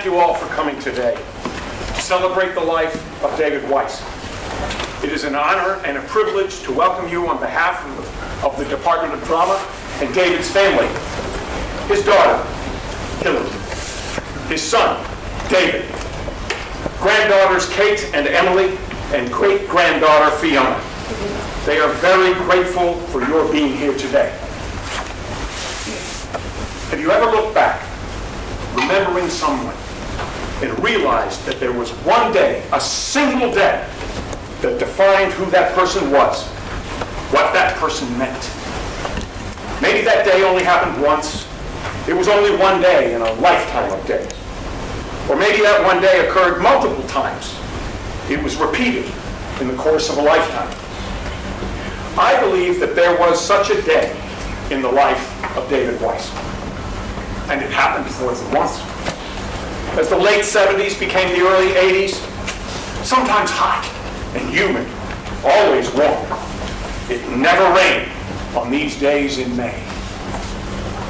thank you all for coming today to celebrate the life of David Weiss. It is an honor and a privilege to welcome you on behalf of the Department of Drama and David's family, his daughter, Hillary, his son, David, granddaughters Kate and Emily, and great-granddaughter Fiona. They are very grateful for your being here today. Have you ever looked back, remembering someone, and realized that there was one day, a single day, that defined who that person was, what that person meant? Maybe that day only happened once. It was only one day in a lifetime of days. Or maybe that one day occurred multiple times. It was repeated in the course of a lifetime. I believe that there was such a day in the life of David Weiss. And it happened more than once. As the late 70s became the early 80s, sometimes hot and humid, always warm. It never rained on these days in May.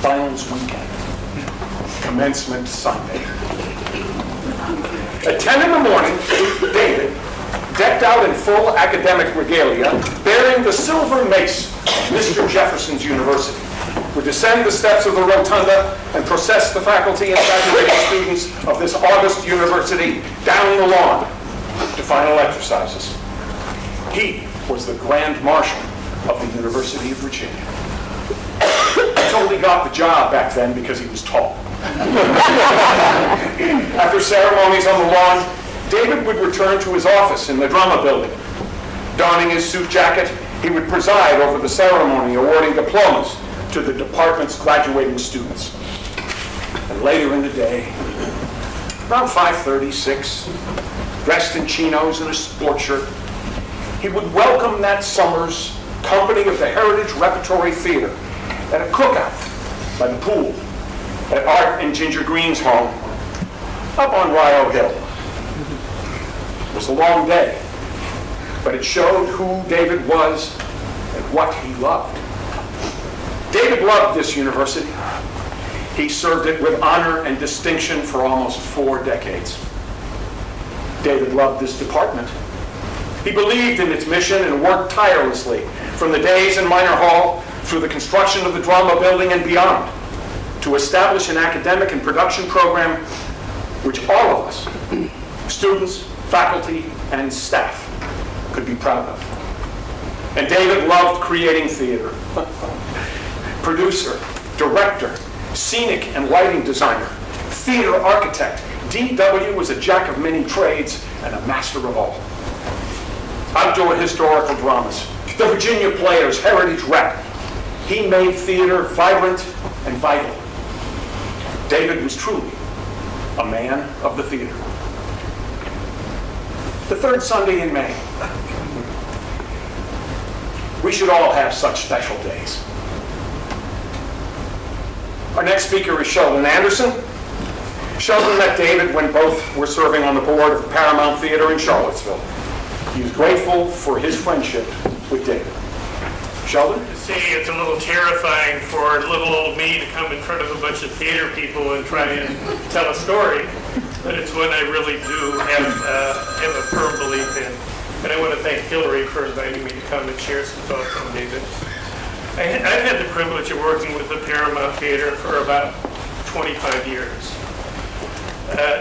Finals weekend, commencement Sunday. At 10 in the morning, David, decked out in full academic regalia, bearing the silver mace of Mr. Jefferson's University, would descend the steps of the rotunda and process the faculty and graduating students of this august university down the lawn to final exercises. He was the Grand Marshal of the University of Virginia. He totally got the job back then because he was tall. After ceremonies on the lawn, David would return to his office in the drama building. Donning his suit jacket, he would preside over the ceremony awarding diplomas to the department's graduating students. And later in the day, around 5:30, 6, dressed in chinos and a sport shirt, he would welcome that summer's company of the Heritage Repertory Theatre at a cookout by the pool at Art and Ginger Green's home up on Rio Hill. It was a long day, but it showed who David was and what he loved. David loved this university. He served it with honor and distinction for almost 4 decades. David loved this department. He believed in its mission and worked tirelessly from the days in Minor Hall through the construction of the drama building and beyond to establish an academic and production program which all of us, students, faculty, and staff, could be proud of. And David loved creating theater. Producer, director, scenic and lighting designer, theater architect, D.W. was a jack of many trades and a master of all. Outdoor historical dramas, the Virginia Players Heritage Rep. He made theater vibrant and vital. David was truly a man of the theater. The third Sunday in May. We should all have such special days. Our next speaker is Sheldon Anderson. Sheldon met David when both were serving on the board of the Paramount Theatre in Charlottesville. He is grateful for his friendship with David. Sheldon? See, it's a little terrifying for little old me to come in front of a bunch of theater people and try and tell a story, but it's one I really do have a firm belief in. And I want to thank Hillary for inviting me to come and share some thoughts on David. I've had the privilege of working with the Paramount Theatre for about 25 years.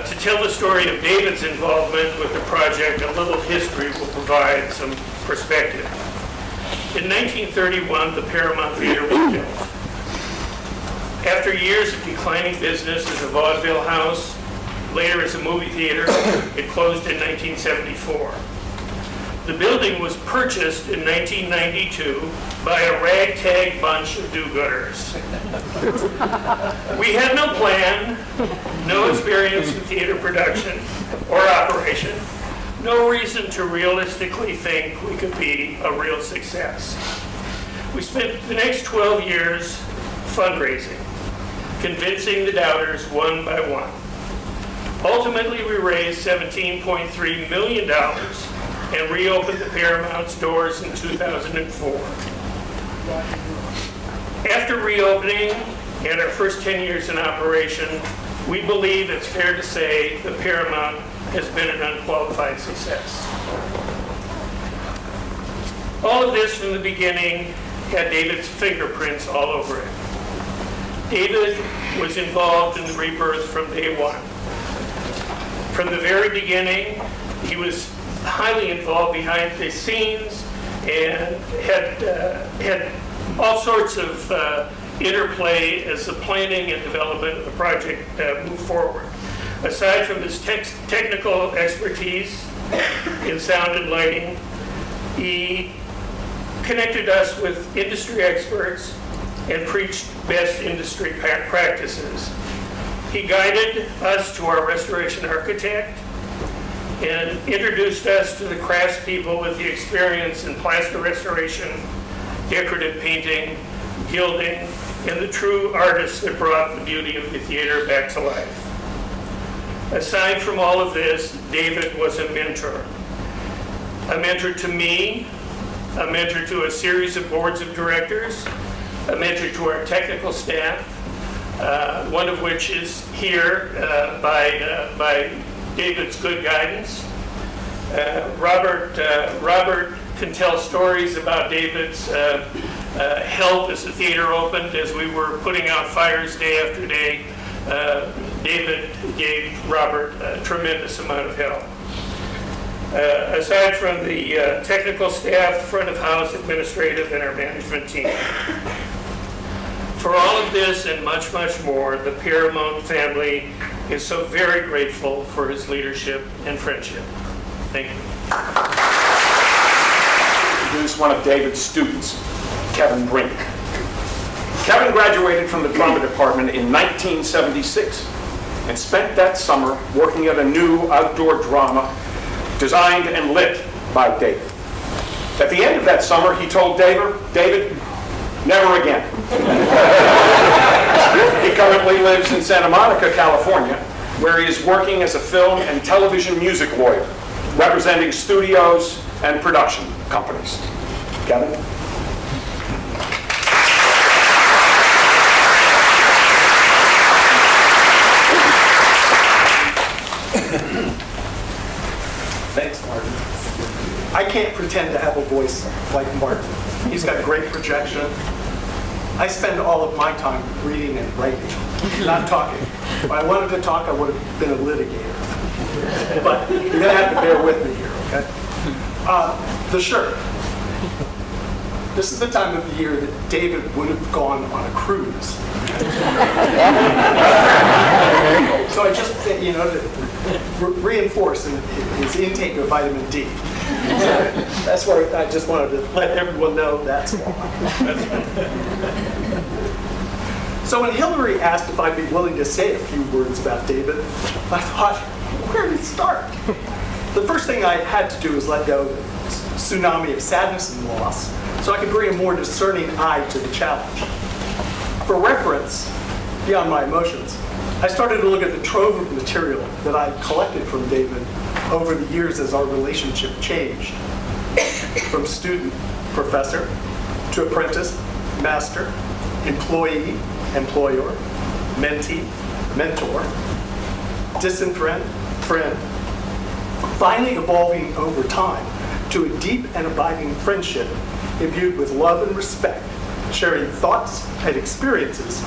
To tell the story of David's involvement with the project, a little history will provide some perspective. In 1931, the Paramount Theatre was built. After years of declining business as a vaudeville house, later as a movie theater, it closed in 1974. The building was purchased in 1992 by a ragtag bunch of do-gooders. We had no plan, no experience in theater production or operation, no reason to realistically think we could be a real success. We spent the next 12 years fundraising, convincing the doubters one by one. Ultimately, we raised $17.3 million and reopened the Paramount's doors in 2004. After reopening and our first 10 years in operation, We believe it's fair to say the Paramount has been an unqualified success. All of this from the beginning had David's fingerprints all over it. David was involved in the rebirth from day one. From the very beginning, he was highly involved behind the scenes and had all sorts of interplay as the planning and development of the project moved forward. Aside from his technical expertise in sound and lighting, he connected us with industry experts and preached best industry practices. He guided us to our restoration architect and introduced us to the craftspeople with the experience in plaster restoration, decorative painting, gilding, and the true artists that brought the beauty of the theater back to life. Aside from all of this, David was a mentor to me, a mentor to a series of boards of directors, a mentor to our technical staff, one of which is here by David's good guidance. Robert can tell stories about David's help as the theater opened, as we were putting out fires day after day. David gave Robert a tremendous amount of help. Aside from the technical staff, front of house, administrative, and our management team. For all of this and much, much more, the Paramount family is so very grateful for his leadership and friendship. Thank you. Introduce one of David's students, Kevin Breen. Kevin graduated from the drama department in 1976 and spent that summer working at a new outdoor drama designed and lit by David. At the end of that summer, he told David, never again. He currently lives in Santa Monica, California, where he is working as a film and television music lawyer, representing studios and production companies. Kevin? Thanks, Martin. I can't pretend to have a voice like Martin. He's got great projection. I spend all of my time reading and writing, not talking. If I wanted to talk, I would have been a litigator. But you're going to have to bear with me here, okay? The shirt. This is the time of the year that David would have gone on a cruise. So I just, to reinforce his intake of vitamin D. That's why I just wanted to let everyone know that's why. So when Hillary asked if I'd be willing to say a few words about David, I thought, where to start? The first thing I had to do was let go of the tsunami of sadness and loss, so I could bring a more discerning eye to the challenge. For reference, beyond my emotions, I started to look at the trove of material that I collected from David over the years as our relationship changed. From student, professor, to apprentice, master, employee, employer, mentee, mentor, distant friend, friend, finally evolving over time to a deep and abiding friendship imbued with love and respect, sharing thoughts and experiences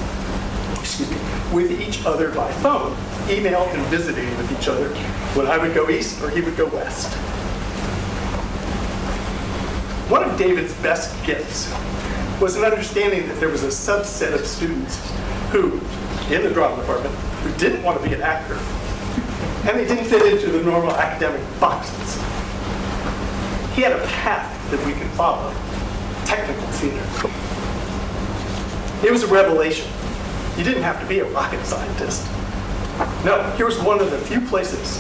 with each other by phone, email, and visiting with each other when I would go east or he would go west. One of David's best gifts was an understanding that there was a subset of students who, in the drama department, who didn't want to be an actor, and they didn't fit into the normal academic boxes. He had a path that we could follow, technical theater. It was a revelation. You didn't have to be a rocket scientist. No, here was one of the few places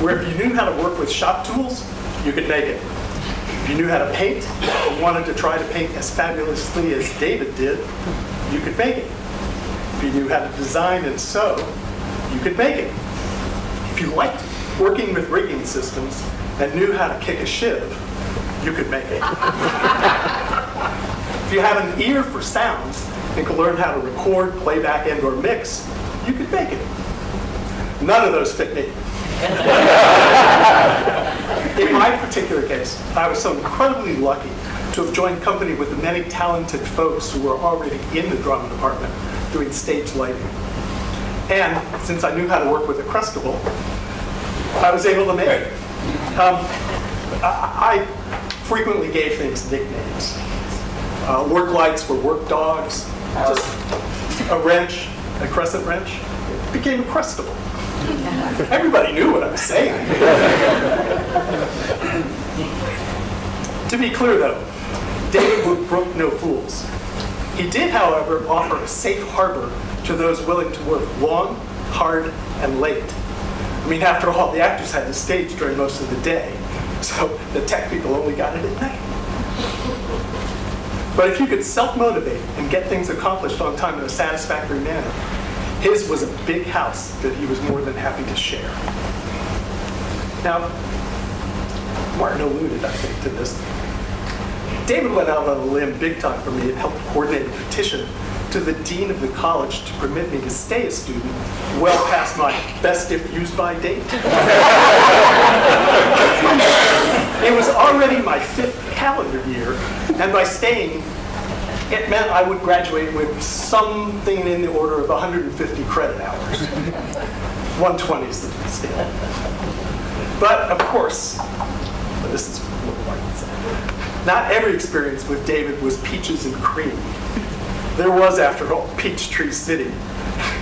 where if you knew how to work with shop tools, you could make it. If you knew how to paint and wanted to try to paint as fabulously as David did, you could make it. If you knew how to design and sew, you could make it. If you liked working with rigging systems and knew how to kick a shiv, you could make it. If you have an ear for sound and could learn how to record, playback, and/or mix, you could make it. None of those fit me. In my particular case, I was so incredibly lucky to have joined company with the many talented folks who were already in the drama department doing stage lighting. And since I knew how to work with a Crustable, I was able to make it. I frequently gave things nicknames. Work lights were work dogs. Just a wrench, a crescent wrench, became a Crustable. Everybody knew what I was saying. To be clear, though, David would brook no fools. He did, however, offer a safe harbor to those willing to work long, hard, and late. I mean, after all, the actors had to stage during most of the day, so the tech people only got it at night. But if you could self-motivate and get things accomplished on time in a satisfactory manner, his was a big house that he was more than happy to share. Now, Martin alluded, I think, to this. David went out on a limb big time for me and helped coordinate a petition to the dean of the college to permit me to stay a student well past my best if used by date. It was already my 5th calendar year, and by staying, it meant I would graduate with something in the order of 150 credit hours. 120 is the scale. But of course, this is what Martin said, not every experience with David was peaches and cream. There was, after all, Peachtree City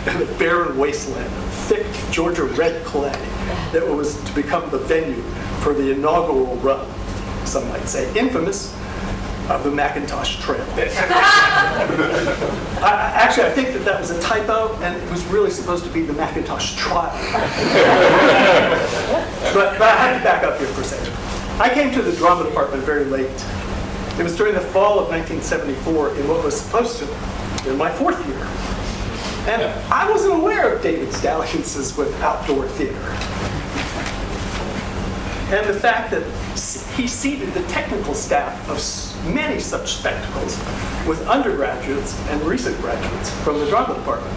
and the barren wasteland of thick Georgia red clay that was to become the venue for the inaugural run, some might say infamous, of the Macintosh Trail. Actually, I think that was a typo, and it was really supposed to be the Macintosh Trial. but I have to back up here for a second. I came to the drama department very late. It was during the fall of 1974 in what was supposed to be my 4th year. And I wasn't aware of David's dalliances with outdoor theater. And the fact that he seated the technical staff of many such spectacles with undergraduates and recent graduates from the drama department.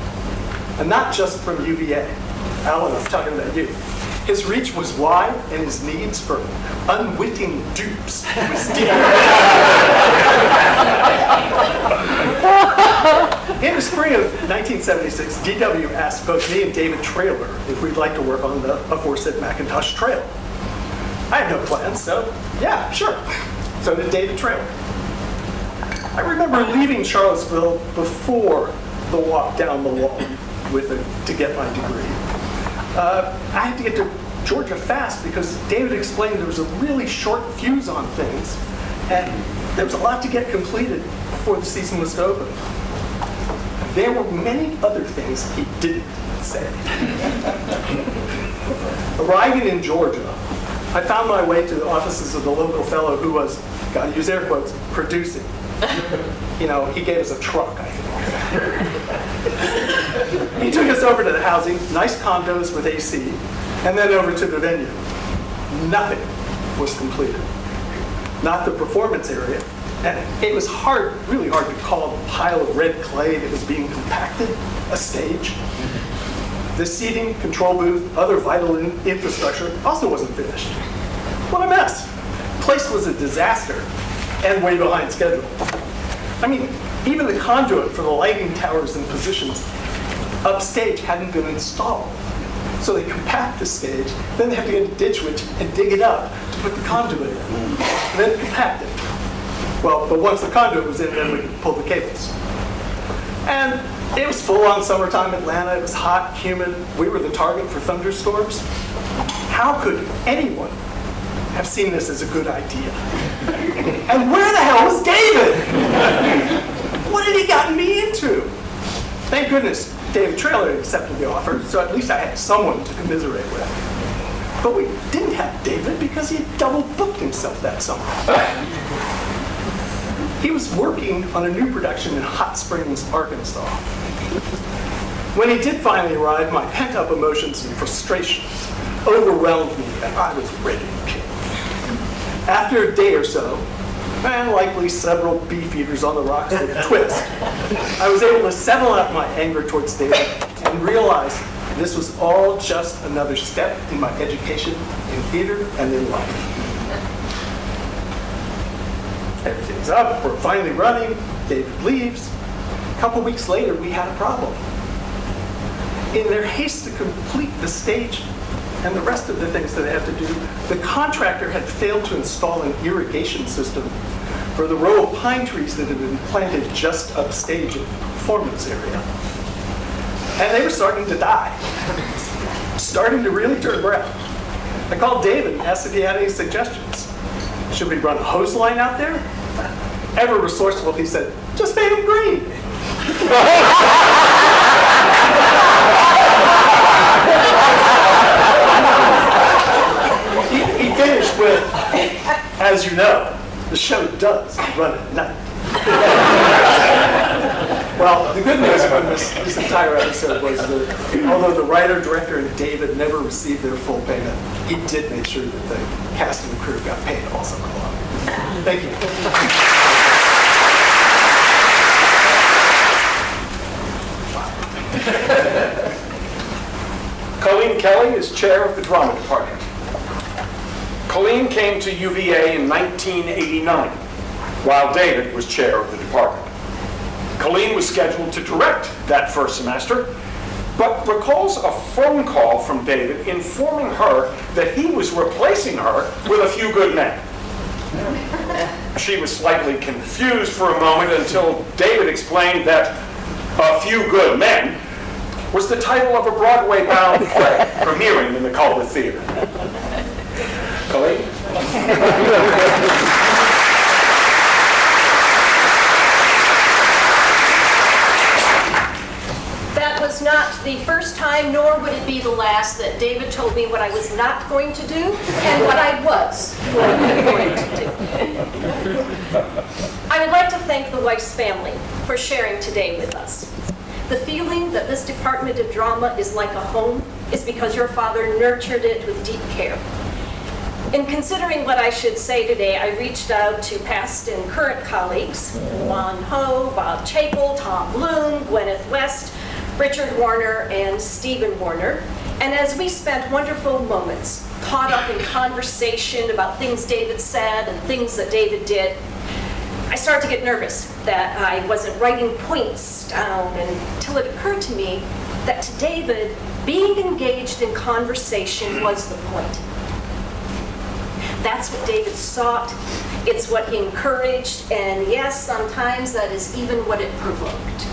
And not just from UVA. Alan, I'm talking about you. His reach was wide, and his needs for unwitting dupes was deep. In the spring of 1976, DW asked both me and David Traylor if we'd like to work on the aforesaid Macintosh Trail. I had no plans, so yeah, sure. So did David Traylor. I remember leaving Charlottesville before the walk down the wall to get my degree. I had to get to Georgia fast because David explained there was a really short fuse on things, and there was a lot to get completed before the season was to open. There were many other things he didn't say. Arriving in Georgia, I found my way to the offices of the local fellow who was, gotta use air quotes, producing. You know, he gave us a truck, I think. He took us over to the housing, nice condos with AC, and then over to the venue. Nothing was completed. Not the performance area. And it was really hard to call a pile of red clay that was being compacted a stage. The seating, control booth, other vital infrastructure also wasn't finished. What a mess. The place was a disaster and way behind schedule. I mean, even the conduit for the lighting towers and positions upstage hadn't been installed. So they compact the stage, then they have to get a ditch witch and dig it up to put the conduit in, and then compact it. Well, but once the conduit was in, then we could pull the cables. And it was full-on summertime Atlanta. It was hot, humid. We were the target for thunderstorms. How could anyone have seen this as a good idea? And where the hell was David? What had he gotten me into? Thank goodness David Traylor accepted the offer, so at least I had someone to commiserate with. But we didn't have David because he had double booked himself that summer. He was working on a new production in Hot Springs, Arkansas. When he did finally arrive, my pent-up emotions and frustrations overwhelmed me, and I was ready to kill. After a day or so, and likely several beef eaters on the rocks with a twist, I was able to settle out my anger towards David and realize This was all just another step in my education in theater and in life. Everything's up, we're finally running, David leaves. A couple weeks later, we had a problem. In their haste to complete the stage and the rest of the things that they had to do, the contractor had failed to install an irrigation system for the row of pine trees that had been planted just upstage in the performance area. And they were starting to die, starting to really turn brown. I called David and asked if he had any suggestions. Should we run a hose line out there? Ever resourceful, he said, just paint them green. He finished with, as you know, the show does run at night. Well, the good news from this entire episode was that although the writer, director, and David never received their full payment, he did make sure that the cast and crew got paid all summer long. Thank you. Colleen Kelly is chair of the drama department. Colleen came to UVA in 1989, while David was chair of the department. Colleen was scheduled to direct that first semester, but recalls a phone call from David informing her that he was replacing her with a few good men. She was slightly confused for a moment until David explained that A Few Good Men was the title of a Broadway-bound play premiering in the Culver Theatre. Colleen? That was not the first time, nor would it be the last, that David told me what I was not going to do and what I was going to do. I would like to thank the Weiss family for sharing today with us. The feeling that this department of drama is like a home is because your father nurtured it with deep care. In considering what I should say today, I reached out to past and current colleagues, Juan Ho, Bob Chapel, Tom Bloom, Gwyneth West, Richard Warner, and Stephen Warner. And as we spent wonderful moments caught up in conversation about things David said and things that David did, I started to get nervous that I wasn't writing points down until it occurred to me that to David, being engaged in conversation was the point. That's what David sought, it's what he encouraged, and yes, sometimes that is even what it provoked.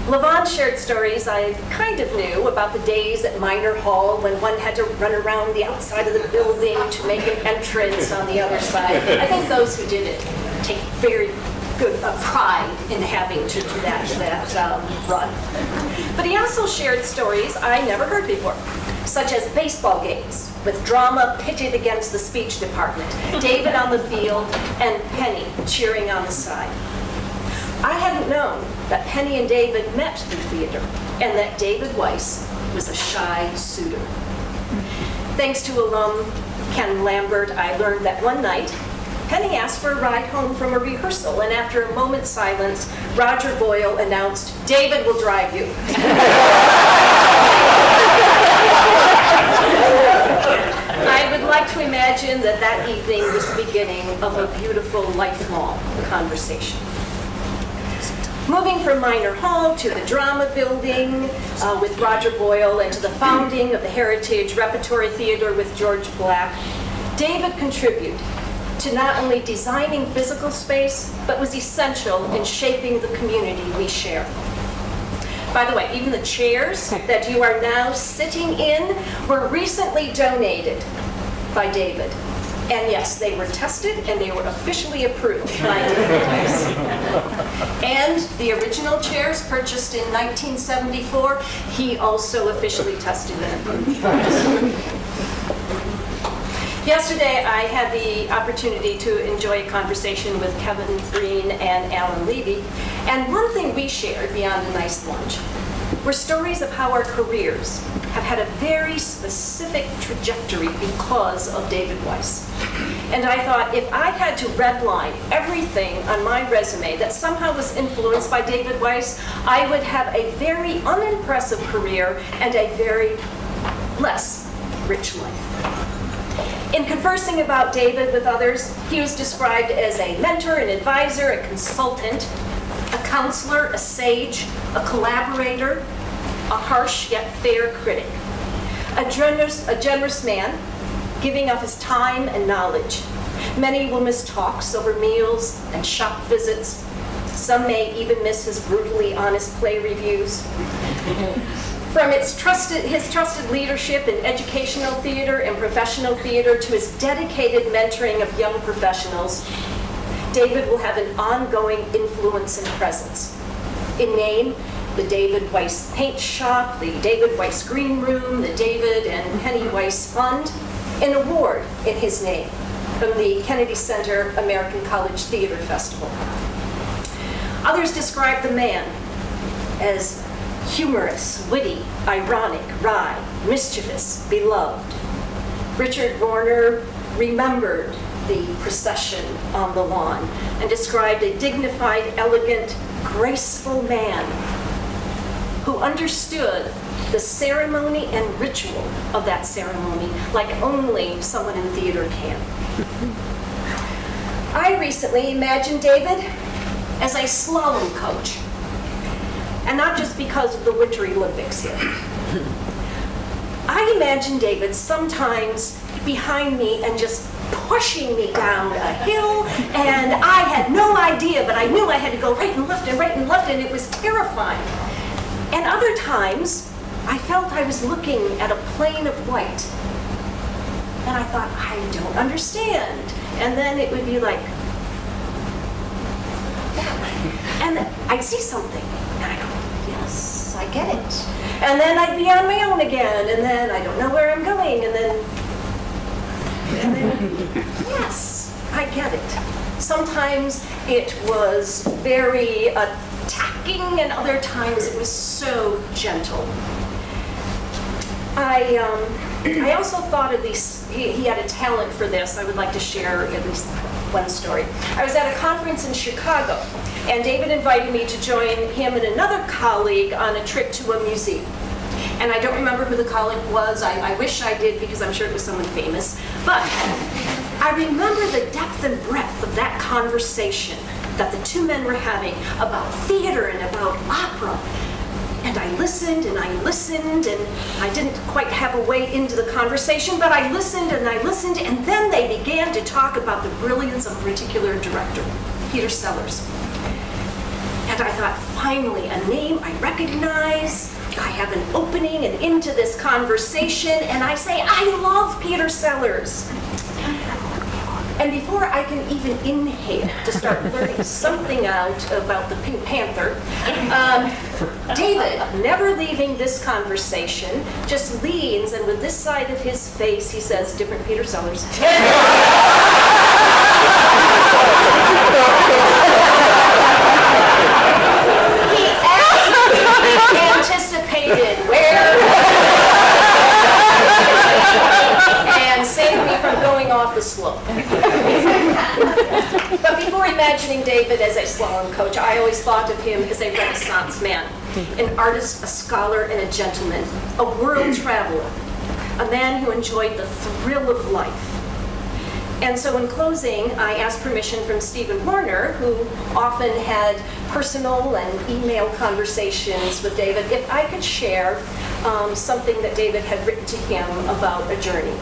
Levon shared stories I kind of knew about the days at Minor Hall when one had to run around the outside of the building to make an entrance on the other side. I think those who did it take very good pride in having to do that run. But he also shared stories I never heard before, such as baseball games with drama pitted against the speech department, David on the field, and Penny cheering on the side. I hadn't known that Penny and David met through theater, and that David Weiss was a shy suitor. Thanks to alum Ken Lambert, I learned that one night, Penny asked for a ride home from a rehearsal, and after a moment's silence, Roger Boyle announced, "David will drive you." I would like to imagine that that evening was the beginning of a beautiful, lifelong conversation. Moving from Minor Hall to the drama building with Roger Boyle and to the founding of the Heritage Repertory Theater with George Black, David contributed to not only designing physical space, but was essential in shaping the community we share. By the way, even the chairs that you are now sitting in were recently donated by David. And yes, they were tested and they were officially approved by David Weiss. And the original chairs purchased in 1974, he also officially tested and approved. Yesterday, I had the opportunity to enjoy a conversation with Kevin Breen and Alan Levy, and one thing we shared beyond a nice lunch were stories of how our careers have had a very specific trajectory because of David Weiss. And I thought if I had to redline everything on my resume that somehow was influenced by David Weiss, I would have a very unimpressive career and a very less rich life. In conversing about David with others, he was described as a mentor, an advisor, a consultant, a counselor, a sage, a collaborator, a harsh yet fair critic, a generous man, giving of his time and knowledge. Many will miss talks over meals and shop visits. Some may even miss his brutally honest play reviews. From his trusted leadership in educational theater and professional theater to his dedicated mentoring of young professionals, David will have an ongoing influence and presence. In name, the David Weiss Paint Shop, the David Weiss Green Room, the David and Penny Weiss Fund, an award in his name from the Kennedy Center American College Theater Festival. Others describe the man as humorous, witty, ironic, wry, mischievous, beloved. Richard Warner remembered the procession on the lawn and described a dignified, elegant, graceful man who understood the ceremony and ritual of that ceremony like only someone in theater can. I recently imagined David as a slalom coach, and not just because of the Winter Olympics here. I imagine David sometimes behind me and just pushing me down a hill, and I had no idea, but I knew I had to go right and left and right and left, and it was terrifying. And other times, I felt I was looking at a plane of white, and I thought, I don't understand. And then it would be like, and I'd see something, and I go, yes, I get it. And then I'd be on my own again, and then I don't know where I'm going, and then yes, I get it. Sometimes it was very attacking, and other times it was so gentle. I also thought of these, he had a talent for this. I would like to share at least one story. I was at a conference in Chicago, and David invited me to join him and another colleague on a trip to a museum. And I don't remember who the colleague was. I wish I did, because I'm sure it was someone famous. But I remember the depth and breadth of that conversation that the two men were having about theater and about opera. And I listened, and I listened, and I didn't quite have a way into the conversation, but I listened, and then they began to talk about the brilliance of a particular director, Peter Sellers. And I thought, finally, a name I recognize. I have an opening and into this conversation, and I say, I love Peter Sellers. And before I can even inhale to start learning something out about the Pink Panther, David, never leaving this conversation, just leans, and with this side of his face, he says, different Peter Sellers. He anticipated where and saved me from going off the slope. But before imagining David as a slalom coach, I always thought of him as a Renaissance man, an artist, a scholar, and a gentleman, a world traveler, a man who enjoyed the thrill of life. And so in closing, I asked permission from Stephen Warner, who often had personal and email conversations with David, if I could share something that David had written to him about a journey.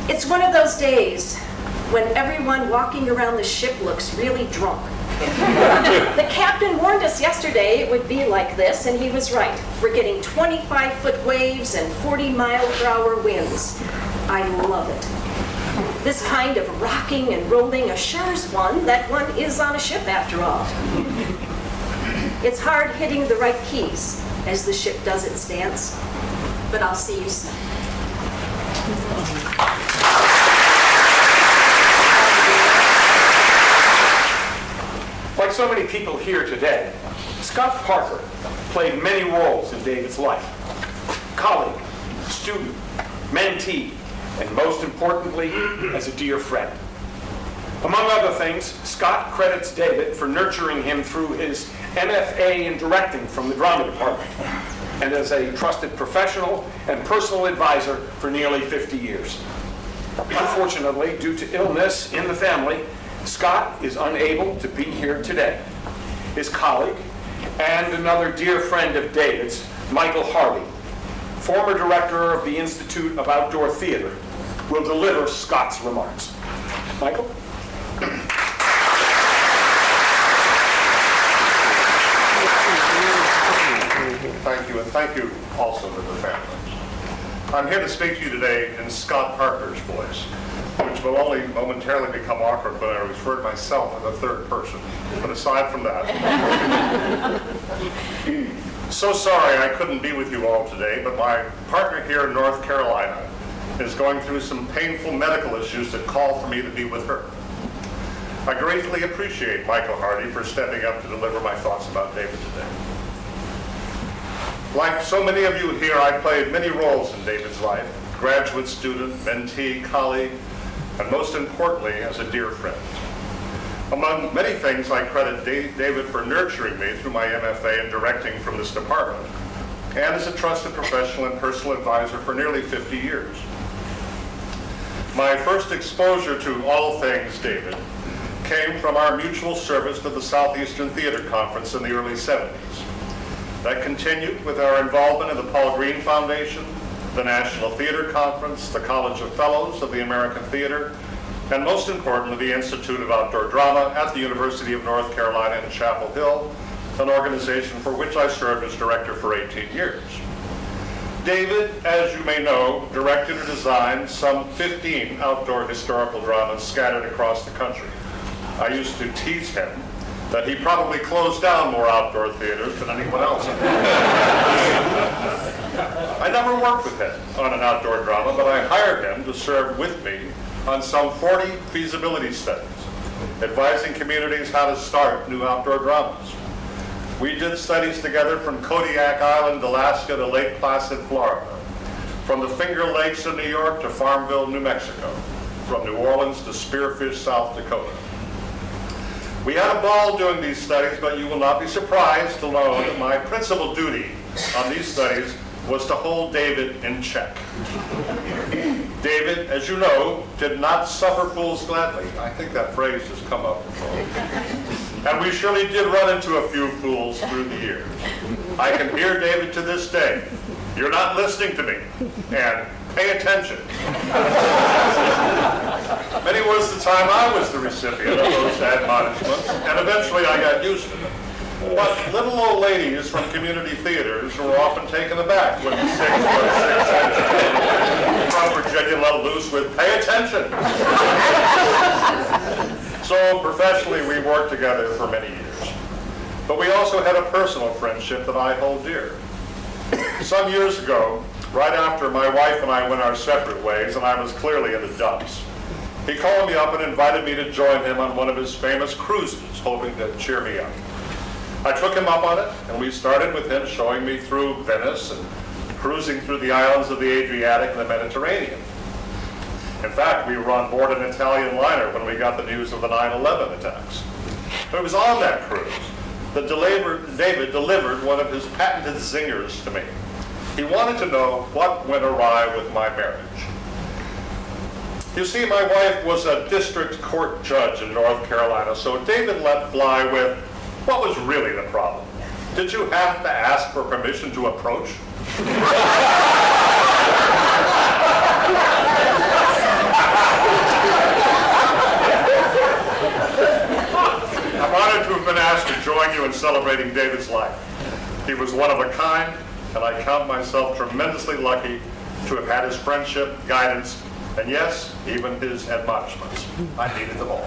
It's one of those days when everyone walking around the ship looks really drunk. The captain warned us yesterday it would be like this, and he was right. We're getting 25-foot waves and 40-mile-per-hour winds. I love it. This kind of rocking and rolling assures one that one is on a ship after all. It's hard hitting the right keys as the ship does its dance, but I'll see you soon. Like so many people here today, Scott Parker played many roles in David's life. colleague, student, mentee, and most importantly, as a dear friend. Among other things, Scott credits David for nurturing him through his MFA in directing from the drama department, and as a trusted professional and personal advisor for nearly 50 years. Unfortunately, due to illness in the family, Scott is unable to be here today. His colleague and another dear friend of David's, Michael Hardy, former director of the Institute of Outdoor Theatre, will deliver Scott's remarks. Michael? Thank you, and thank you also to the family. I'm here to speak to you today in Scott Parker's voice, which will only momentarily become awkward when I refer to myself in the third person. But aside from that, so sorry I couldn't be with you all today, but my partner here in North Carolina is going through some painful medical issues that call for me to be with her. I greatly appreciate Michael Hardy for stepping up to deliver my thoughts about David today. Like so many of you here, I played many roles in David's life: graduate student, mentee, colleague, and most importantly, as a dear friend. Among many things, I credit David for nurturing me through my MFA in directing from this department, and as a trusted professional and personal advisor for nearly 50 years. My first exposure to all things David came from our mutual service to the Southeastern Theatre Conference in the early 70s. That continued with our involvement in the Paul Green Foundation, the National Theatre Conference, the College of Fellows of the American Theatre, and most importantly, the Institute of Outdoor Drama at the University of North Carolina in Chapel Hill, an organization for which I served as director for 18 years. David, as you may know, directed or designed some 15 outdoor historical dramas scattered across the country. I used to tease him that he probably closed down more outdoor theaters than anyone else. I never worked with him on an outdoor drama, but I hired him to serve with me on some 40 feasibility studies, advising communities how to start new outdoor dramas. We did studies together from Kodiak Island, Alaska to Lake Placid, Florida, from the Finger Lakes in New York to Farmville, New Mexico, from New Orleans to Spearfish, South Dakota. We had a ball doing these studies, but you will not be surprised to know that my principal duty on these studies was to hold David in check. David, as you know, did not suffer fools gladly. I think that phrase has come up before. And we surely did run into a few fools through the years. I can hear David to this day: "You're not listening to me," and "Pay attention." Many was the time I was the recipient of those admonishments, and eventually I got used to them. But little old ladies from community theaters were often taken aback when the 6'6" from Virginia let loose with "Pay attention." So professionally, we worked together for many years. But we also had a personal friendship that I hold dear. Some years ago, right after my wife and I went our separate ways, and I was clearly in the dumps, he called me up and invited me to join him on one of his famous cruises, hoping to cheer me up. I took him up on it, and we started with him showing me through Venice and cruising through the islands of the Adriatic and the Mediterranean. In fact, we were on board an Italian liner when we got the news of the 9/11 attacks. It was on that cruise that David delivered one of his patented zingers to me. He wanted to know what went awry with my marriage. You see, my wife was a district court judge in North Carolina, so David let fly with, what was really the problem? Did you have to ask for permission to approach? I'm honored to have been asked to join you in celebrating David's life. He was one of a kind, and I count myself tremendously lucky to have had his friendship, guidance, and yes, even his admonishments. I needed them all.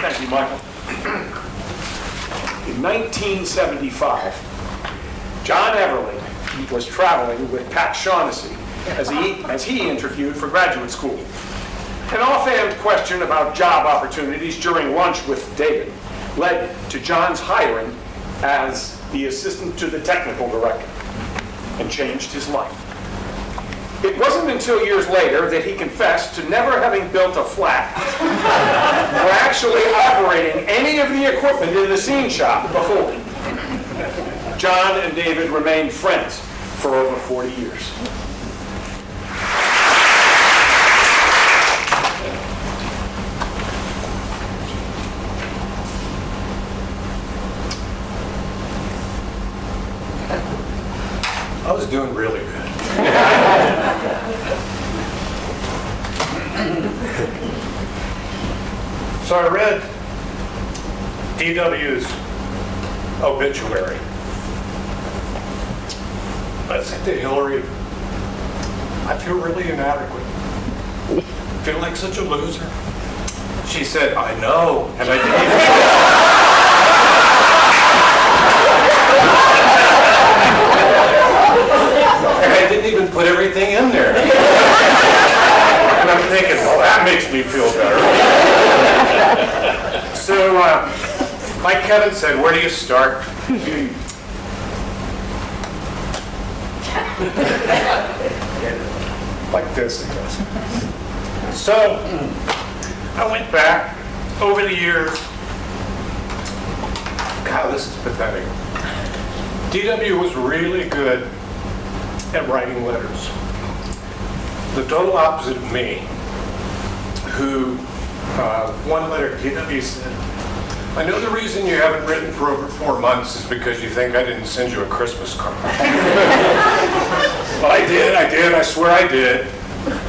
Thank you, Michael. In 1975, John Everling was traveling with Pat Shaughnessy as he interviewed for graduate school. An offhand question about job opportunities during lunch with David led to John's hiring as the assistant to the technical director and changed his life. It wasn't until years later that he confessed to never having built a flat or actually operating any of the equipment in the scene shop before. John and David remained friends for over 40 years. I was doing really good. So I read DW's obituary. I said to Hillary, I feel really inadequate. I feel like such a loser. She said, I know, and I didn't even put everything in there. And I'm thinking, well, that makes me feel better. So, like Kevin said, where do you start? Like this, I guess. So, I went back over the years. God, this is pathetic. DW was really good at writing letters. The total opposite of me, who, one letter DW said, I know the reason you haven't written for over 4 months is because you think I didn't send you a Christmas card. Well, I did, I swear I did.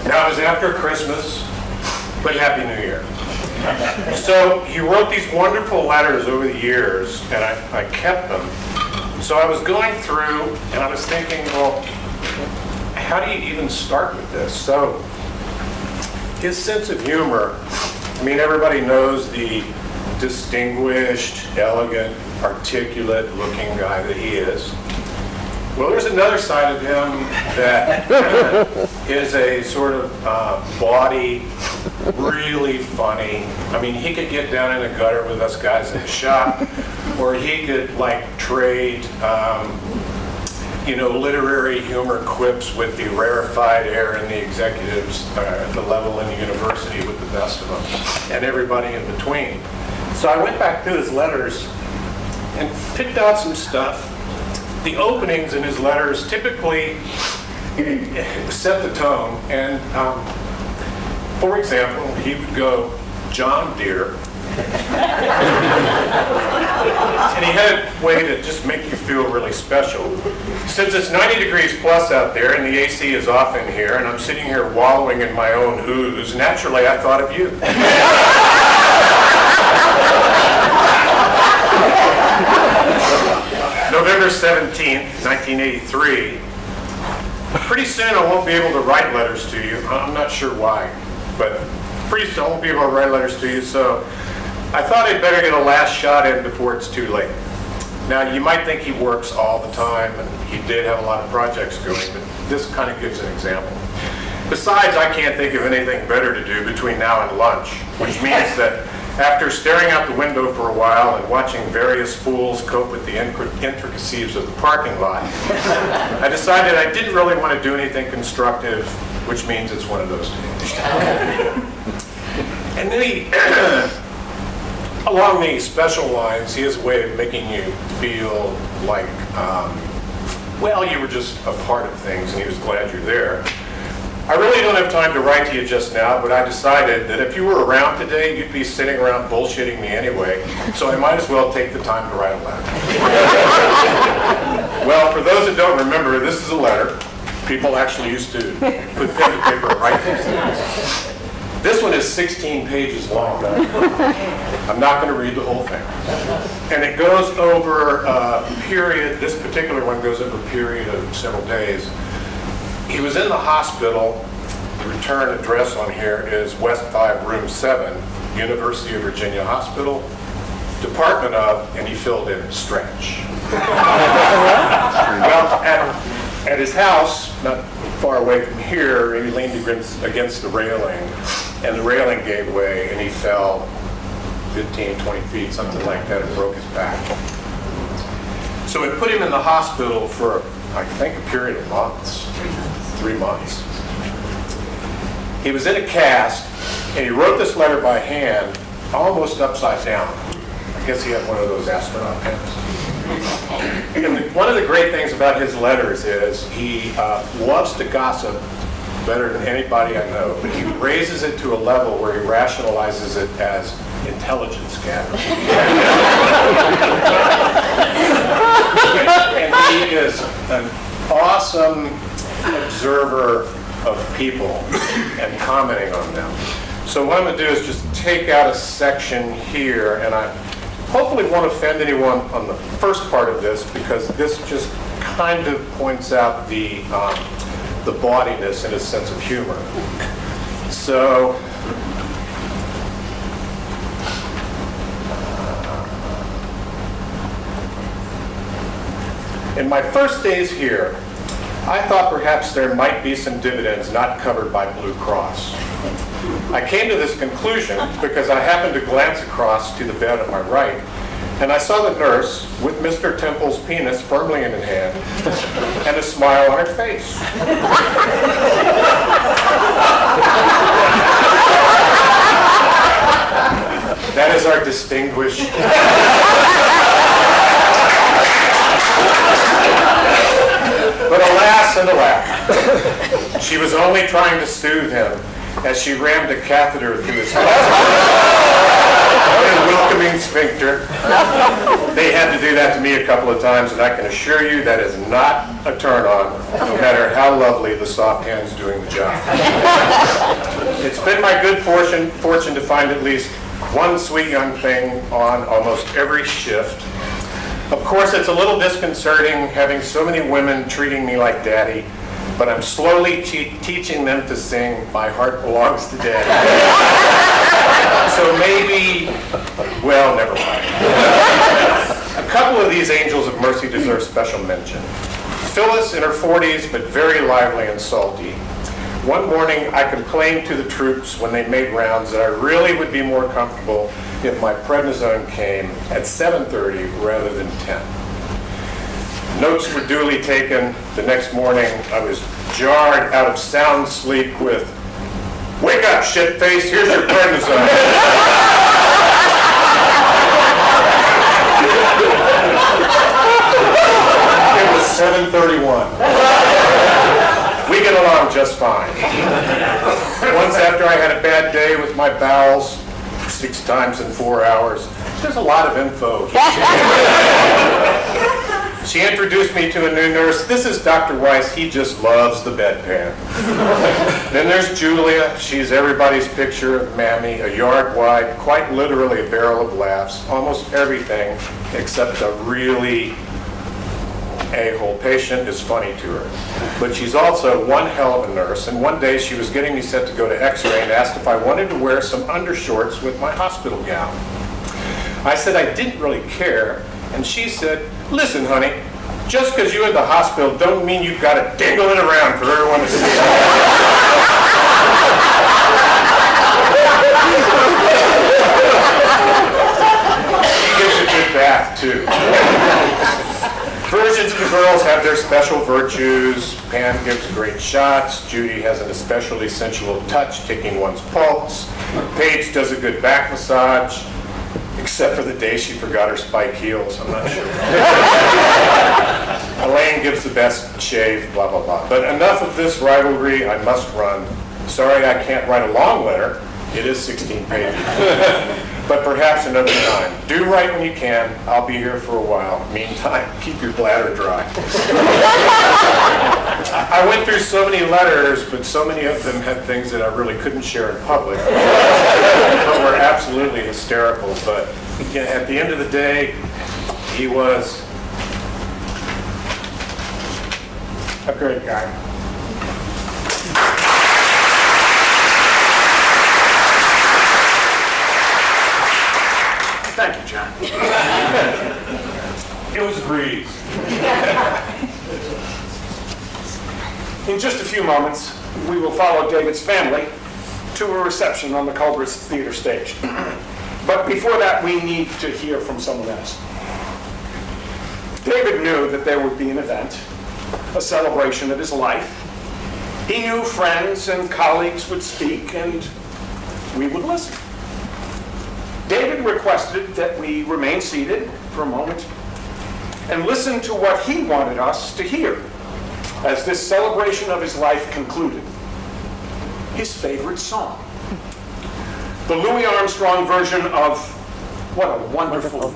Now it was after Christmas, but Happy New Year. So he wrote these wonderful letters over the years, and I kept them. So I was going through, and I was thinking, well, how do you even start with this? So his sense of humor, I mean, everybody knows the distinguished, elegant, articulate-looking guy that he is. Well, there's another side of him that is a sort of bawdy, really funny. I mean, he could get down in the gutter with us guys in the shop, or he could like trade, literary humor quips with the rarefied air and the executives at the level in the university with the best of them, and everybody in between. So I went back through his letters and picked out some stuff. The openings in his letters typically set the tone. And for example, he would go, John dear. And he had a way to just make you feel really special. Since it's 90 degrees plus out there and the AC is off in here and I'm sitting here wallowing in my own ooze, naturally I thought of you. November 17th, 1983. Pretty soon I won't be able to write letters to you. I'm not sure why, but pretty soon I won't be able to write letters to you, so I thought I'd better get a last shot in before it's too late. Now, you might think he works all the time, and he did have a lot of projects going, but this kind of gives an example. Besides, I can't think of anything better to do between now and lunch, which means that after staring out the window for a while and watching various fools cope with the intricacies of the parking lot, I decided I didn't really want to do anything constructive, which means it's one of those days. And then he, along the special lines, he has a way of making you feel like, you were just a part of things and he was glad you're there. I really don't have time to write to you just now, but I decided that if you were around today, you'd be sitting around bullshitting me anyway, so I might as well take the time to write a letter. Well, for those that don't remember, this is a letter. People actually used to put pen to paper and write these things. This one is 16 pages long. I'm not going to read the whole thing. And it goes over a period, this particular one goes over a period of several days. He was in the hospital. The return address on here is West 5, Room 7, University of Virginia Hospital, Department of, and he filled in Stretch. Well, at his house, not far away from here, he leaned against the railing. and the railing gave way, and he fell 15, 20 feet, something like that, and broke his back. So we put him in the hospital for, I think, a period of months. 3 months. He was in a cast, and he wrote this letter by hand, almost upside down. I guess he had one of those astronaut pens. And one of the great things about his letters is he loves to gossip better than anybody I know, but he raises it to a level where he rationalizes it as intelligence gathering. And he is an awesome observer of people and commenting on them. So what I'm going to do is just take out a section here, and I hopefully won't offend anyone on the first part of this, because this just kind of points out the bawdiness and his sense of humor. So, in my first days here, I thought perhaps there might be some dividends not covered by Blue Cross. I came to this conclusion because I happened to glance across to the bed on my right, and I saw the nurse with Mr. Temple's penis firmly in her hand and a smile on her face. That is our distinguished... But alas and alack, she was only trying to soothe him as she rammed a catheter through his heart. A welcoming sphincter. They had to do that to me a couple of times, and I can assure you that is not a turn-on, no matter how lovely the soft hand's doing the job. It's been my good fortune to find at least one sweet young thing on almost every shift. Of course, it's a little disconcerting having so many women treating me like daddy, but I'm slowly teaching them to sing "My Heart Belongs to Daddy." So maybe, well, never mind. A couple of these angels of mercy deserve special mention. Phyllis, in her 40s, but very lively and salty. One morning, I complained to the troops when they made rounds that I really would be more comfortable if my prednisone came at 7:30 rather than 10. Notes were duly taken. The next morning, I was jarred out of sound sleep with, "Wake up, shitface, here's your prednisone." It was 7:31. We get along just fine. Once after I had a bad day with my bowels, 6 times in 4 hours. There's a lot of info. She introduced me to a new nurse. "This is Dr. Weiss. He just loves the bedpan." Then there's Julia. She's everybody's picture of Mammy, a yard wide, quite literally a barrel of laughs, almost everything except a really a-hole patient is funny to her. But she's also one hell of a nurse, and one day she was getting me set to go to x-ray and asked if I wanted to wear some undershorts with my hospital gown. I said I didn't really care, and she said, "Listen, honey, just because you're in the hospital don't mean you've got to dangle it around for everyone to see." She gives a good bath, too. Versions of the girls have their special virtues. Pam gives great shots. Judy has an especially sensual touch, taking one's pulse. Paige does a good back massage, except for the day she forgot her spike heels. I'm not sure. Elaine gives the best shave, blah, blah, blah. But enough of this rivalry. I must run. Sorry I can't write a long letter. It is 16 pages. But perhaps another time. Do write when you can. I'll be here for a while. Meantime, keep your bladder dry. I went through so many letters, but so many of them had things that I really couldn't share in public. But were absolutely hysterical. But at the end of the day, he was a great guy. Thank you, John. It was a breeze. In just a few moments, we will follow David's family to a reception on the Culbert's Theatre stage. But before that, we need to hear from someone else. David knew that there would be an event, a celebration of his life. He knew friends and colleagues would speak, and we would listen. David requested that we remain seated for a moment and listen to what he wanted us to hear as this celebration of his life concluded. His favorite song. The Louis Armstrong version of What a Wonderful World.